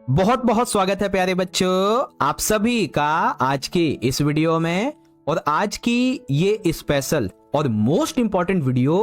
बहुत बहुत स्वागत है प्यारे बच्चों आप सभी का आज की इस वीडियो में। और आज की ये स्पेशल और most important video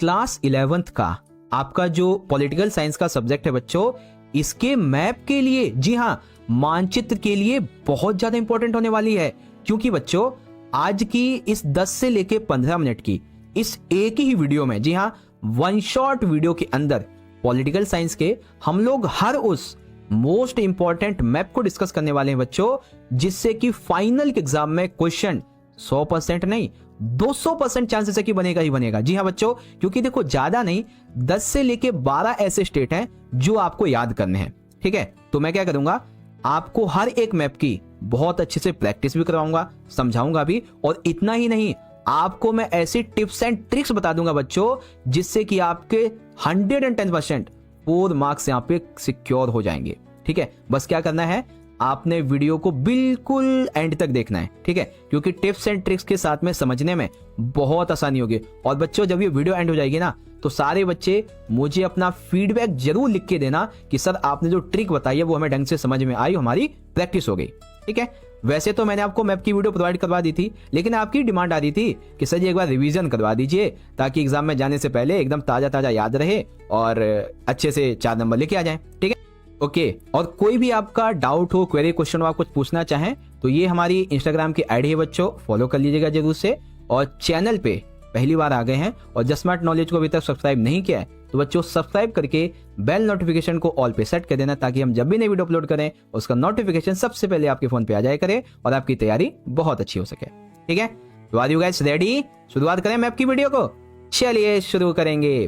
class 11th का आपका जो पॉलिटिकल साइंस का सब्जेक्ट है बच्चों, इसके मैप के लिए, जी हाँ, मानचित्र के लिए बहुत ज्यादा इंपॉर्टेंट होने वाली है। क्योंकि बच्चों आज की इस 10 से लेके 15 मिनट की इस एक ही वीडियो में, जी हाँ, वन शॉट वीडियो के अंदर पॉलिटिकल साइंस के हम लोग हर उस मोस्ट इंपॉर्टेंट मैप को डिस्कस करने वाले हैं बच्चों, जिससे कि फाइनल के एग्जाम में क्वेश्चन 100% नहीं 200% चांसेस है कि बनेगा ही बनेगा। जी हाँ बच्चों, क्योंकि देखो ज्यादा नहीं 10 से लेके 12 ऐसे स्टेट हैं जो आपको याद करने हैं। ठीक है, तो मैं क्या करूंगा, आपको हर एक मैप की बहुत अच्छे से प्रैक्टिस भी करवाऊंगा, समझाऊंगा भी, और इतना ही नहीं, आपको मैं ऐसी टिप्स एंड ट्रिक्स बता दूंगा बच्चों, जिससे कि आपके 110% 4 मार्क्स यहाँ पे सिक्योर हो जाएंगे। ठीक है, बस क्या करना है, आपने वीडियो को बिल्कुल एंड तक देखना है। ठीक है, क्योंकि टिप्स एंड ट्रिक्स के साथ में समझने में बहुत आसानी होगी। और बच्चों जब ये वीडियो एंड हो जाएगी ना, तो सारे बच्चे मुझे अपना फीडबैक जरूर लिख के देना कि सर आपने जो ट्रिक बताई है वो हमें ढंग से समझ में आई, हमारी प्रैक्टिस हो गई। ठीक है, वैसे तो मैंने आपको मैप की वीडियो प्रोवाइड करवा दी थी, लेकिन आपकी डिमांड आ रही थी कि सर जी एक बार रिवीजन करवा दीजिए, ताकि एग्जाम में जाने से पहले एकदम ताजा ताजा याद रहे और अच्छे से 4 नंबर लेके आ जाएं। ठीक है, ओके। और कोई भी आपका डाउट हो, क्वेरी, क्वेश्चन हो, आप कुछ पूछना चाहें तो ये हमारी इंस्टाग्राम की आईडी है बच्चों, फॉलो कर लीजिएगा जरूर से। और चैनल पे पहली बार आ गए हैं और जस्ट स्मार्ट नॉलेज को अभी तक सब्सक्राइब नहीं किया है तो बच्चों सब्सक्राइब करके बेल नोटिफिकेशन को ऑल पे सेट कर देना, ताकि हम जब भी नई वीडियो अपलोड करें उसका नोटिफिकेशन सबसे पहले आपके फोन पे आ जाए करे और आपकी तैयारी बहुत अच्छी हो सके। ठीक है, तो आर यू गाइस रेडी? शुरुआत करें मैप की वीडियो को? चलिए शुरू करेंगे।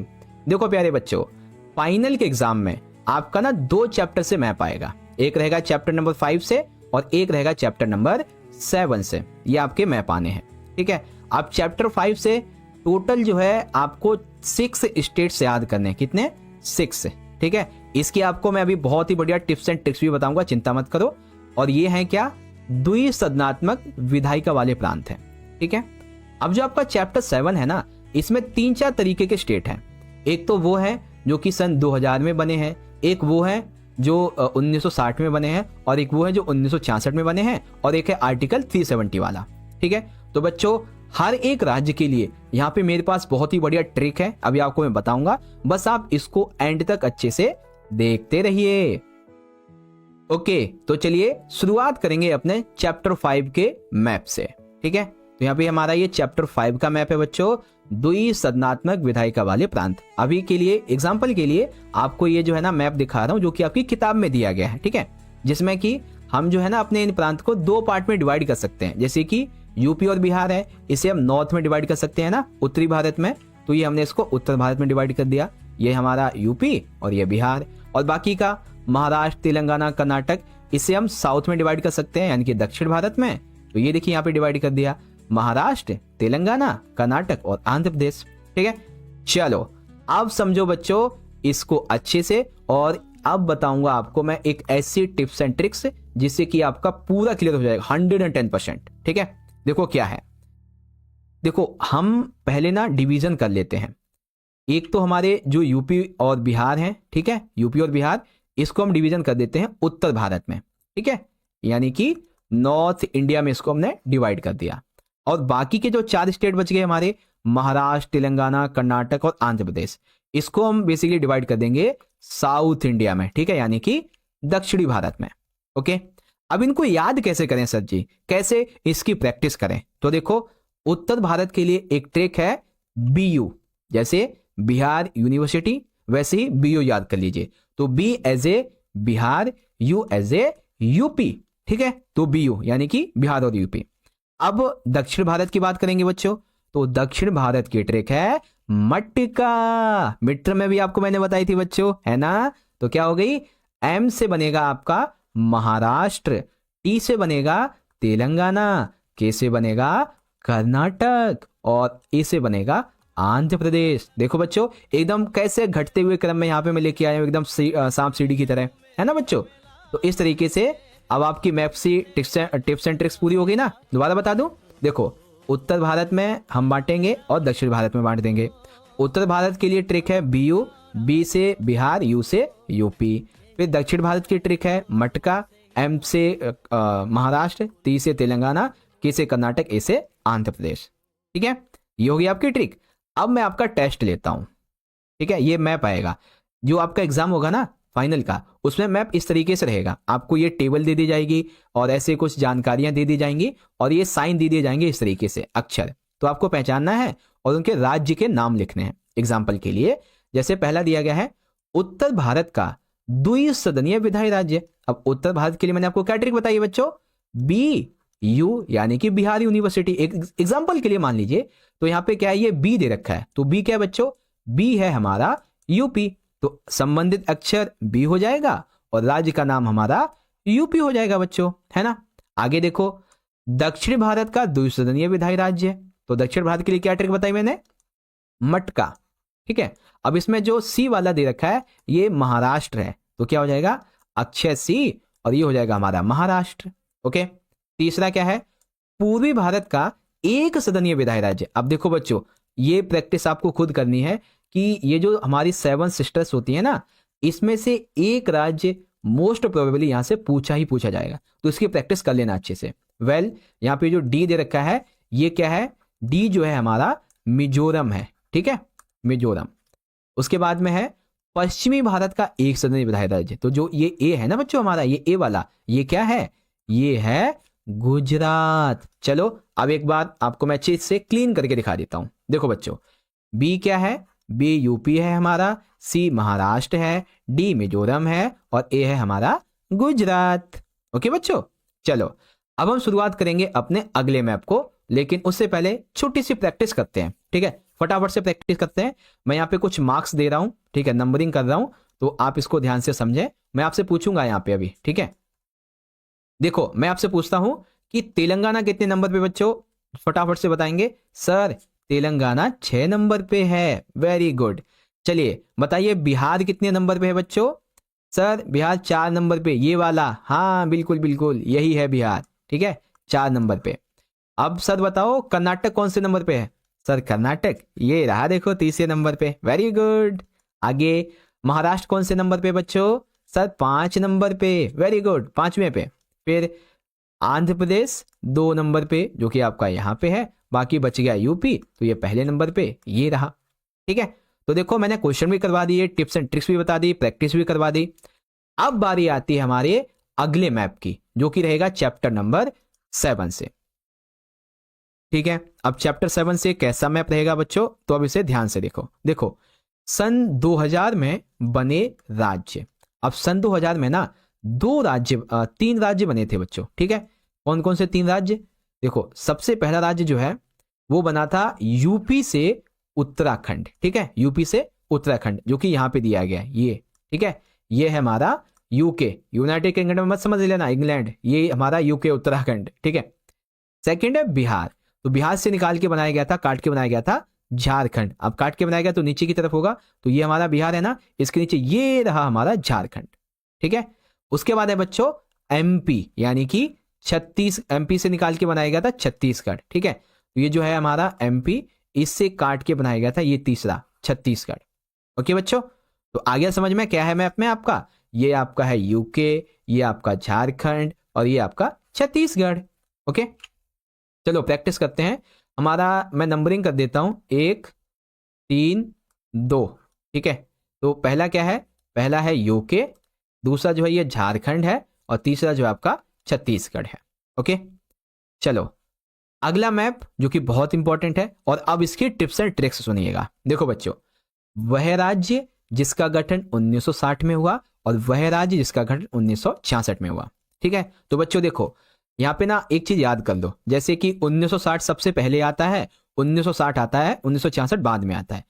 देखो प्यारे बच्चों, फाइनल के एग्जाम में आपका ना 2 चैप्टर से मैप आएगा। एक रहेगा चैप्टर नंबर 5 से और एक रहेगा चैप्टर नंबर 7 से। ये आपके मैप आने हैं। ठीक है, आप चैप्टर 5 से टोटल जो है आपको 6 स्टेट से याद करने हैं। कितने? 6। ठीक है, इसकी आपको मैं अभी बहुत ही बढ़िया टिप्स एंड ट्रिक्स भी बताऊंगा, चिंता मत करो। और ये है क्या? द्विसदनात्मक विधायिका वाले प्रांत है। ठीक है, अब जो आपका चैप्टर 7 है ना, इसमें 3-4 तरीके के स्टेट हैं। एक तो वो है जो कि सन 2000 में बने हैं, एक वो है जो 1960 में बने हैं, और एक वो है जो 1966 में बने हैं, और एक है आर्टिकल 370 वाला। ठीक है, तो बच्चों हर एक राज्य के लिए यहाँ पे मेरे पास बहुत ही बढ़िया ट्रिक है, अभी आपको मैं बताऊंगा, बस आप इसको एंड तक अच्छे से देखते रहिए। ओके, तो चलिए शुरुआत करेंगे अपने चैप्टर 5 के मैप से। ठीक है, तो यहाँ पे हमारा ये चैप्टर 5 का मैप है बच्चों, द्विसदनात्मक विधायिका वाले प्रांत। अभी के लिए एग्जाम्पल के लिए आपको ये जो है ना मैप दिखा रहा हूँ, जो कि आपकी किताब में दिया गया है। ठीक है, जिसमें कि हम जो है ना अपने इन प्रांत को 2 पार्ट में डिवाइड कर सकते हैं। जैसे कि यूपी और बिहार है, इसे हम नॉर्थ में डिवाइड कर सकते हैं ना, उत्तरी भारत में, तो ये हमने इसको उत्तर भारत में डिवाइड कर दिया। ये हमारा यूपी और ये बिहार। और बाकी का महाराष्ट्र, तेलंगाना, कर्नाटक, इसे हम साउथ में डिवाइड कर सकते हैं, यानी कि दक्षिण भारत में। तो ये देखिए यहाँ पे डिवाइड कर दिया, महाराष्ट्र, तेलंगाना, कर्नाटक और आंध्र प्रदेश। ठीक है, चलो अब समझो बच्चों इसको अच्छे से। और अब बताऊंगा आपको मैं एक ऐसी टिप्स एंड ट्रिक्स जिससे कि आपका पूरा क्लियर हो जाएगा 110%। ठीक है, देखो क्या है, देखो हम पहले ना डिवीजन कर लेते हैं। एक तो हमारे जो यूपी और बिहार हैं, ठीक है, यूपी और बिहार, इसको हम डिवीजन कर देते हैं उत्तर भारत में। ठीक है, यानी कि नॉर्थ इंडिया में इसको हमने डिवाइड कर दिया। और बाकी के जो 4 स्टेट बच गए हमारे, महाराष्ट्र, तेलंगाना, कर्नाटक और आंध्र प्रदेश, इसको हम बेसिकली डिवाइड कर देंगे साउथ इंडिया में। ठीक है, यानी कि दक्षिणी भारत में। ओके, अब इनको याद कैसे करें सर जी, कैसे इसकी प्रैक्टिस करें? तो देखो उत्तर भारत के लिए एक ट्रिक है, बीयू। जैसे बिहार यूनिवर्सिटी, वैसे ही बीयू याद कर लीजिए। तो B as a Bihar, U as a UP. ठीक है, तो बीयू यानी कि बिहार और यूपी। अब दक्षिण भारत की बात करेंगे बच्चों, तो दक्षिण भारत की ट्रिक है मटका। मित्र में भी आपको मैंने बताई थी बच्चों, है ना? तो क्या हो गई, एम से बनेगा आपका महाराष्ट्र, टी से बनेगा तेलंगाना, के से बनेगा कर्नाटक और ए से बनेगा आंध्र प्रदेश। देखो बच्चों एकदम कैसे घटते हुए क्रम में यहाँ पे मैं लेके आया हूँ, एकदम सांप सीढ़ी की तरह, है ना बच्चों? तो इस तरीके से अब आपकी मैप से टिप्स एंड ट्रिक्स पूरी हो गई ना। दोबारा बता दूं, देखो उत्तर भारत में हम बांटेंगे और दक्षिण भारत में बांट देंगे। उत्तर भारत के लिए ट्रिक है बीयू, बी से बिहार, यू से यूपी। फिर दक्षिण भारत की ट्रिक है मटका, एम से महाराष्ट्र, टी से तेलंगाना, के से कर्नाटक, ए से आंध्र प्रदेश। ठीक है, ये होगी आपकी ट्रिक। अब मैं आपका टेस्ट लेता हूं। ठीक है, ये मैप आएगा जो आपका एग्जाम होगा ना फाइनल का, उसमें मैप इस तरीके से रहेगा। आपको ये टेबल दे दी जाएगी और ऐसे कुछ जानकारियां दे दी जाएंगी और ये साइन दे दिए जाएंगे इस तरीके से अक्षर, तो आपको पहचानना है और उनके राज्य के नाम लिखने हैं। एग्जाम्पल के लिए जैसे पहला दिया गया है उत्तर भारत का द्विसदनीय विधायी राज्य। अब उत्तर भारत के लिए मैंने आपको क्या ट्रिक बताई बच्चों, बी यू यानी कि बिहार यूनिवर्सिटी। एक एग्जाम्पल के लिए मान लीजिए, तो यहाँ पे क्या है, ये बी दे रखा है, तो बी क्या है बच्चों, बी है हमारा यूपी, तो संबंधित अक्षर बी हो जाएगा और राज्य का नाम हमारा यूपी हो जाएगा बच्चों, है ना। आगे देखो दक्षिण भारत का द्विसदनीय विधायी राज्य, तो दक्षिण भारत के लिए क्या ट्रिक बताई मैंने, मटका। ठीक है, अब इसमें जो सी वाला दे रखा है ये महाराष्ट्र है, तो क्या हो जाएगा अक्षर सी और ये हो जाएगा हमारा महाराष्ट्र। ओके, तीसरा क्या है, पूर्वी भारत का एक सदनीय विधायी राज्य। अब देखो बच्चों, ये प्रैक्टिस आपको खुद करनी है कि ये जो हमारी 7 सिस्टर्स होती है ना, इसमें से एक राज्य मोस्ट प्रोबेबली यहां से पूछा ही पूछा जाएगा, तो इसकी प्रैक्टिस कर लेना अच्छे से। वेल, यहाँ पे जो डी दे रखा है ये क्या है, डी जो है हमारा मिजोरम है। ठीक है, मिजोरम। उसके बाद में है पश्चिमी भारत का एक सदनीय विधायी राज्य, तो जो ये ए है ना बच्चों हमारा, ये ए वाला, ये क्या है, ये है गुजरात। चलो अब एक बार आपको मैं अच्छे से क्लीन करके दिखा देता हूं। देखो बच्चों, बी क्या है, बी यूपी है हमारा, सी महाराष्ट्र है, डी मिजोरम है और ए है हमारा गुजरात। ओके बच्चों, चलो अब हम शुरुआत करेंगे अपने अगले मैप को, लेकिन उससे पहले छोटी सी प्रैक्टिस करते हैं। ठीक है, फटाफट से प्रैक्टिस करते हैं। मैं यहाँ पे कुछ मार्क्स दे रहा हूं, ठीक है, नंबरिंग कर रहा हूं, तो आप इसको ध्यान से समझें। मैं आपसे पूछूंगा यहाँ पे अभी, ठीक है। देखो मैं आपसे पूछता हूं कि तेलंगाना कितने नंबर पे बच्चों, फटाफट से बताएंगे। सर तेलंगाना 6 नंबर पे है, वेरी गुड। चलिए बताइए बिहार कितने नंबर पे है बच्चों, सर बिहार 4 नंबर पे, ये वाला, हाँ बिल्कुल बिल्कुल यही है बिहार। ठीक है, 4 नंबर पे। अब सर बताओ कर्नाटक कौन से नंबर पे है, सर कर्नाटक ये रहा देखो 3 नंबर पे, वेरी गुड। आगे महाराष्ट्र कौन से नंबर पे बच्चों, सर 5 नंबर पे, वेरी गुड, 5वें पे। फिर आंध्र प्रदेश 2 नंबर पे जो कि आपका यहाँ पे है, बाकी बच गया यूपी, तो ये पहले नंबर पे ये रहा। ठीक है, तो देखो मैंने क्वेश्चन भी करवा दिए, टिप्स एंड ट्रिक्स भी बता दी, प्रैक्टिस भी करवा दी। अब बारी आती है हमारे अगले मैप की, जो कि रहेगा चैप्टर नंबर 7 से। ठीक है, अब चैप्टर 7 से कैसा मैप रहेगा बच्चों, तो अब इसे ध्यान से देखो। देखो सन 2000 में बने राज्य। अब सन 2000 में ना 3 राज्य बने थे बच्चों। ठीक है, कौन कौन से 3 राज्य, देखो सबसे पहला राज्य जो है वो बना था यूपी से उत्तराखंड। ठीक है, यूपी से उत्तराखंड, जो कि यहां पे दिया गया है ये। ठीक है, ये है हमारा यूके, यूनाइटेड किंगडम मत समझ लेना इंग्लैंड, ये हमारा यूके उत्तराखंड। ठीक है, सेकंड है बिहार, तो बिहार से निकाल के बनाया गया था, काट के बनाया गया था झारखंड। अब काट के बनाया गया तो नीचे की तरफ होगा, तो ये हमारा बिहार है ना, इसके नीचे ये रहा हमारा झारखंड। ठीक है, उसके बाद है बच्चों एमपी, यानी कि एमपी से निकाल के बनाया गया था छत्तीसगढ़। ठीक है, तो ये जो है हमारा एमपी, इससे काट के बनाया गया था ये तीसरा छत्तीसगढ़। ओके बच्चों, तो आ गया समझ में क्या है मैप में आपका, ये आपका है यूके, ये आपका झारखंड और ये आपका छत्तीसगढ़। ओके, चलो प्रैक्टिस करते हैं। हमारा मैं नंबरिंग कर देता हूं, 1 3 2। ठीक है, तो पहला क्या है, पहला है यूके, दूसरा जो है ये झारखंड है और तीसरा जो है आपका छत्तीसगढ़ है। ओके, चलो अगला मैप जो कि बहुत इंपॉर्टेंट है, और अब इसकी टिप्स एंड ट्रिक्स सुनिएगा। देखो बच्चों, वह राज्य जिसका गठन 1960 में हुआ और वह राज्य जिसका गठन 1966 में हुआ। ठीक है, तो बच्चों देखो यहाँ पे ना एक चीज याद कर लो, जैसे कि 1960 सबसे पहले आता है, 1960 आता है, 1966 बाद में आता है।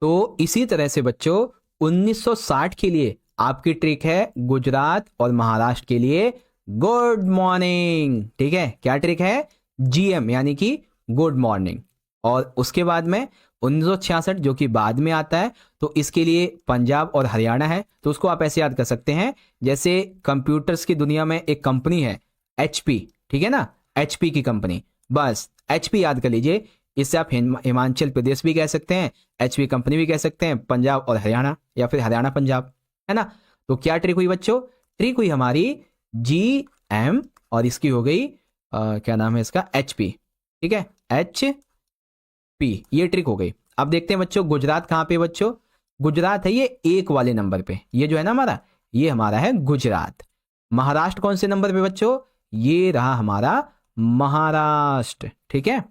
तो इसी तरह से बच्चों 1960 के लिए आपकी ट्रिक है गुजरात और महाराष्ट्र के लिए गुड मॉर्निंग। ठीक है, क्या ट्रिक है, जीएम यानी कि गुड मॉर्निंग। और उसके बाद में 1966 जो कि बाद में आता है, तो इसके लिए पंजाब और हरियाणा है, तो उसको आप ऐसे याद कर सकते हैं जैसे कंप्यूटर्स की दुनिया में एक कंपनी है एचपी। ठीक है ना, एचपी की कंपनी, बस एचपी याद कर लीजिए। इससे आप हिमाचल प्रदेश भी कह सकते हैं, एचपी कंपनी भी कह सकते हैं, पंजाब और हरियाणा, या फिर हरियाणा पंजाब, है ना। तो क्या ट्रिक हुई बच्चों? ट्रिक हुई हमारी GM और इसकी हो गई क्या नाम है इसका, HP। ठीक है, HP, ये ट्रिक हो गई। अब देखते हैं बच्चों गुजरात कहाँ पे बच्चों? गुजरात है ये 1 वाले नंबर पे, ये जो है ना हमारा, ये हमारा है गुजरात। महाराष्ट्र कौन से नंबर पे बच्चों? ये रहा हमारा महाराष्ट्र। ठीक है,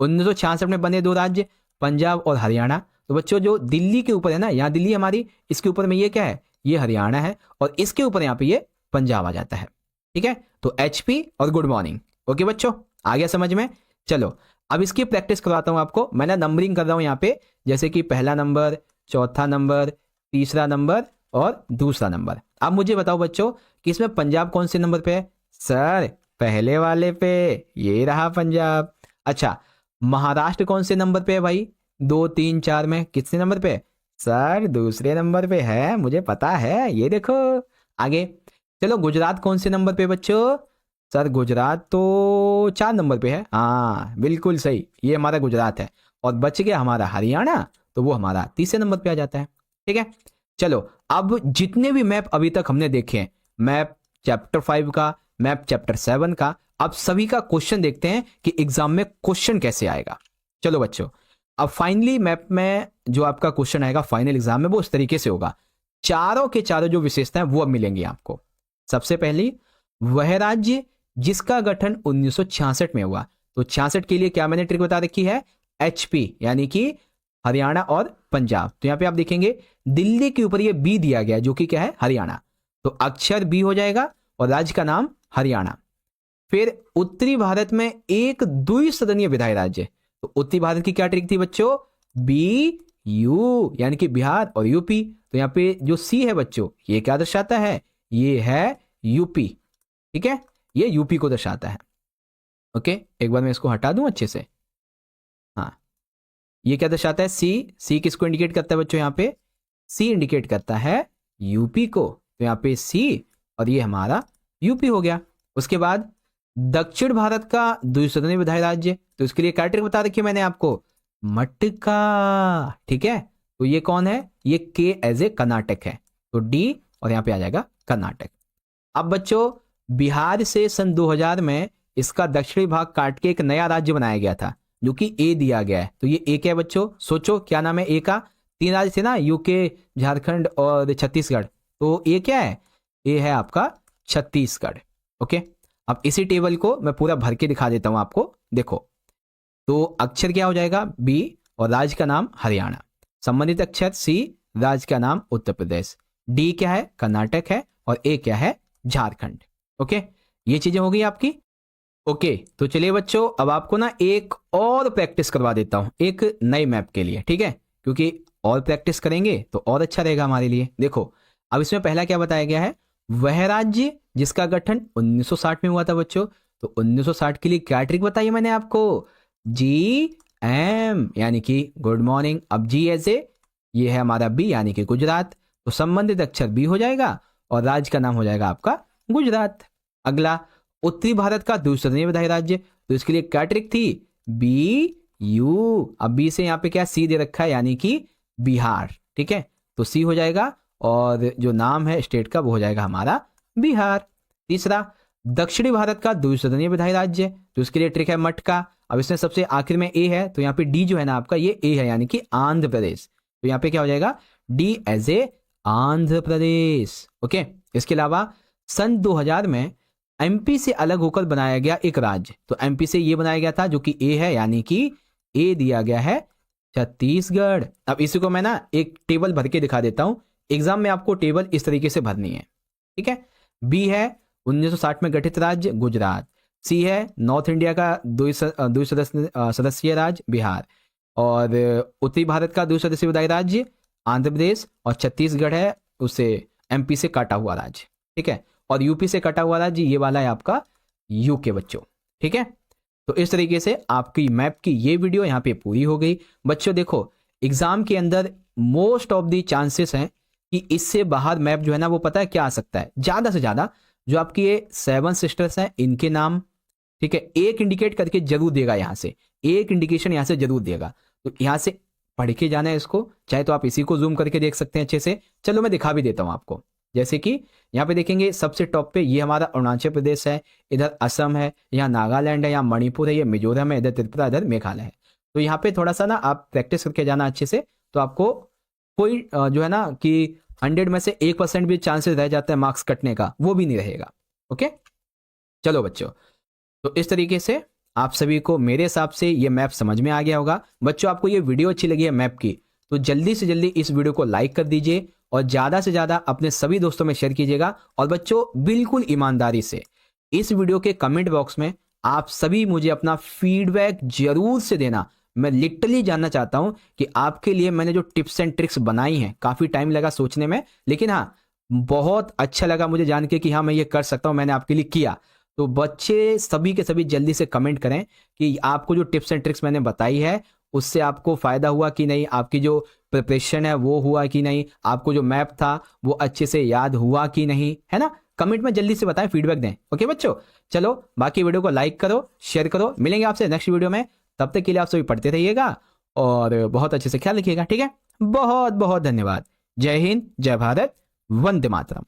1966 में बने 2 राज्य, पंजाब और हरियाणा। तो बच्चों जो दिल्ली के ऊपर है ना, यहाँ दिल्ली हमारी, इसके ऊपर में ये क्या है, ये हरियाणा है, और इसके ऊपर यहाँ पे ये पंजाब आ जाता है। ठीक है, तो HP और गुड मॉर्निंग। ओके बच्चों, आ गया समझ में? चलो अब इसकी प्रैक्टिस करवाता हूं आपको। मैंने नंबरिंग कर रहा हूं यहाँ पे, जैसे कि पहला नंबर, चौथा नंबर, तीसरा नंबर और दूसरा नंबर। अब मुझे बताओ बच्चों कि इसमें पंजाब कौन से नंबर पे है? सर पहले वाले पे, ये रहा पंजाब। अच्छा, महाराष्ट्र कौन से नंबर पे है भाई? 2, 3, 4 में कितने नंबर पे? सर दूसरे नंबर पे है, मुझे पता है, ये देखो। आगे चलो, गुजरात कौन से नंबर पे बच्चों? सर गुजरात तो 4 नंबर पे है। हाँ बिल्कुल सही, ये हमारा गुजरात है। और बच गया हमारा हरियाणा, तो वो हमारा तीसरे नंबर पे आ जाता है। ठीक है, चलो अब जितने भी मैप अभी तक हमने देखे हैं, मैप चैप्टर 5 का, मैप चैप्टर 7 का, अब सभी का क्वेश्चन देखते हैं कि एग्जाम में क्वेश्चन कैसे आएगा। चलो बच्चों, अब फाइनली मैप में जो आपका क्वेश्चन आएगा फाइनल एग्जाम में, वो उस तरीके से होगा। चारों के चारों जो विशेषताएं वो अब मिलेंगी आपको। सबसे पहली, वह राज्य जिसका गठन 1966 में हुआ। तो 66 के लिए क्या मैंने ट्रिक बता रखी है? HP, यानी कि हरियाणा और पंजाब। तो यहां पे आप देखेंगे दिल्ली के ऊपर ये B दिया गया है, जो कि क्या है, हरियाणा। तो अक्षर B हो जाएगा और राज्य का नाम हरियाणा। फिर उत्तरी भारत में एक द्विसदनीय विधायी राज्य। तो उत्तरी भारत की क्या ट्रिक थी बच्चों? BU, यानी कि बिहार और यूपी। तो यहां पे जो C है बच्चों, ये क्या दर्शाता है? ये है यूपी। ठीक है, ये यूपी को दर्शाता है। ओके, एक बार मैं इसको हटा दूं अच्छे से। हाँ, ये क्या दर्शाता है? सी किसको इंडिकेट करता है बच्चों? यहाँ पे C इंडिकेट करता है यूपी को। तो यहाँ पे C और ये हमारा यूपी हो गया। उसके बाद दक्षिण भारत का द्विसदनीय विधायी राज्य, तो इसके लिए क्या ट्रिक बता रखी है मैंने आपको? मटका। ठीक है, तो ये कौन है? ये K एज ए कर्नाटक है, तो D और यहाँ पे आ जाएगा कर्नाटक। अब बच्चों बिहार से सन 2000 में इसका दक्षिणी भाग काट के एक नया राज्य बनाया गया था, जो कि A दिया गया है। तो ये A क्या है बच्चों? सोचो क्या नाम है A का? 3 राज्य थे ना, यूके, झारखंड और छत्तीसगढ़। तो A क्या है? A है आपका छत्तीसगढ़। ओके, अब इसी टेबल को मैं पूरा भर के दिखा देता हूं आपको। देखो, तो अक्षर क्या हो जाएगा? B और राज्य का नाम हरियाणा। संबंधित अक्षर C, राज्य का नाम उत्तर प्रदेश। D क्या है? कर्नाटक है। और A क्या है? झारखंड। ओके, ये चीजें हो गई आपकी। ओके, तो चलिए बच्चों, अब आपको ना एक और प्रैक्टिस करवा देता हूं, एक नए मैप के लिए। ठीक है, क्योंकि और प्रैक्टिस करेंगे तो और अच्छा रहेगा हमारे लिए। देखो, अब इसमें पहला क्या बताया गया है? वह राज्य जिसका गठन 1960 में हुआ था बच्चों। तो 1960 के लिए क्या ट्रिक बताई मैंने आपको? GM, यानी कि गुड मॉर्निंग। अब G ऐसे, ये है हमारा B, यानी कि गुजरात। तो संबंधित अक्षर B हो जाएगा और राज्य का नाम हो जाएगा आपका गुजरात। अगला, उत्तरी भारत का द्विसदनीय विधायी राज्य। तो इसके लिए क्या ट्रिक थी? BU। अब B से यहाँ पे क्या C दे रखा है, यानी कि बिहार। ठीक है, तो C हो जाएगा और जो नाम है स्टेट का वो हो जाएगा हमारा बिहार। तीसरा, दक्षिणी भारत का द्विसदनीय विधायी राज्य। तो इसके लिए ट्रिक है मटका। अब इसमें सबसे आखिर में A है, तो यहाँ पे D जो है ना आपका, ये A है, यानी कि आंध्र प्रदेश। तो यहाँ पे क्या हो जाएगा? D as a Andhra Pradesh. Okay, इसके अलावा सन 2000 में MP से अलग होकर बनाया गया एक राज्य। तो MP से ये बनाया गया था, जो कि A है, यानी कि A दिया गया है छत्तीसगढ़। अब इसी को मैं ना एक टेबल भर के दिखा देता हूं। एग्जाम में आपको टेबल इस तरीके से भरनी है। ठीक है, B है 1960 में गठित राज्य गुजरात। C है नॉर्थ इंडिया का द्विसदस्यीय राज्य बिहार। और उत्तरी भारत का द्विसदस्यीय विधायी राज्य आंध्र प्रदेश। और छत्तीसगढ़ है उसे MP से काटा हुआ राज्य। ठीक है, और यूपी से कटा हुआ राज्य ये वाला है आपका यूके बच्चों। ठीक है, तो इस तरीके से आपकी मैप की ये वीडियो यहाँ पे पूरी हो गई। बच्चों देखो, एग्जाम के अंदर मोस्ट ऑफ दी चांसेस हैं कि इससे बाहर मैप जो है ना वो पता है क्या आ सकता है, ज्यादा से ज्यादा जो आपकी ये 7 सिस्टर्स हैं इनके नाम। ठीक है, एक इंडिकेट करके जरूर देगा, यहां से एक इंडिकेशन यहां से जरूर देगा। तो यहां से पढ़ के जाना है इसको, चाहे तो आप इसी को जूम करके देख सकते हैं अच्छे से। चलो मैं दिखा भी देता हूं आपको। जैसे कि यहाँ पे देखेंगे सबसे टॉप पे ये हमारा अरुणाचल प्रदेश है, इधर असम है, यहाँ नागालैंड है, यहाँ मणिपुर है, ये मिजोरम है, इधर त्रिपुरा, इधर मेघालय है। तो यहाँ पे थोड़ा सा ना आप प्रैक्टिस करके जाना अच्छे से, तो आपको कोई जो है ना कि 100 में से 1% भी चांसेस रह जाता है मार्क्स कटने का, वो भी नहीं रहेगा। ओके, चलो बच्चों, तो इस तरीके से आप सभी को मेरे हिसाब से ये मैप समझ में आ गया होगा। बच्चों आपको ये वीडियो अच्छी लगी है मैप की, तो जल्दी से जल्दी इस वीडियो को लाइक कर दीजिए और ज्यादा से ज्यादा अपने सभी दोस्तों में शेयर कीजिएगा। और बच्चों बिल्कुल ईमानदारी से इस वीडियो के कमेंट बॉक्स में आप सभी मुझे अपना फीडबैक जरूर से देना। मैं लिटरली जानना चाहता हूं कि आपके लिए मैंने जो टिप्स एंड ट्रिक्स बनाई हैं, काफी टाइम लगा सोचने में, लेकिन हाँ बहुत अच्छा लगा मुझे जान के कि हाँ मैं ये कर सकता हूं, मैंने आपके लिए किया। तो बच्चे सभी के सभी जल्दी से कमेंट करें कि आपको जो टिप्स एंड ट्रिक्स मैंने बताई है उससे आपको फायदा हुआ कि नहीं, आपकी जो प्रिपरेशन है वो हुआ कि नहीं, आपको जो मैप था वो अच्छे से याद हुआ कि नहीं, है ना। कमेंट में जल्दी से बताएं, फीडबैक दें। ओके बच्चों, चलो बाकी वीडियो को लाइक करो, शेयर करो, मिलेंगे आपसे नेक्स्ट वीडियो में। तब तक के लिए आप सभी पढ़ते रहिएगा और बहुत अच्छे से ख्याल रखिएगा, ठीक है। बहुत बहुत धन्यवाद। जय हिंद, जय भारत, वंदे मातरम।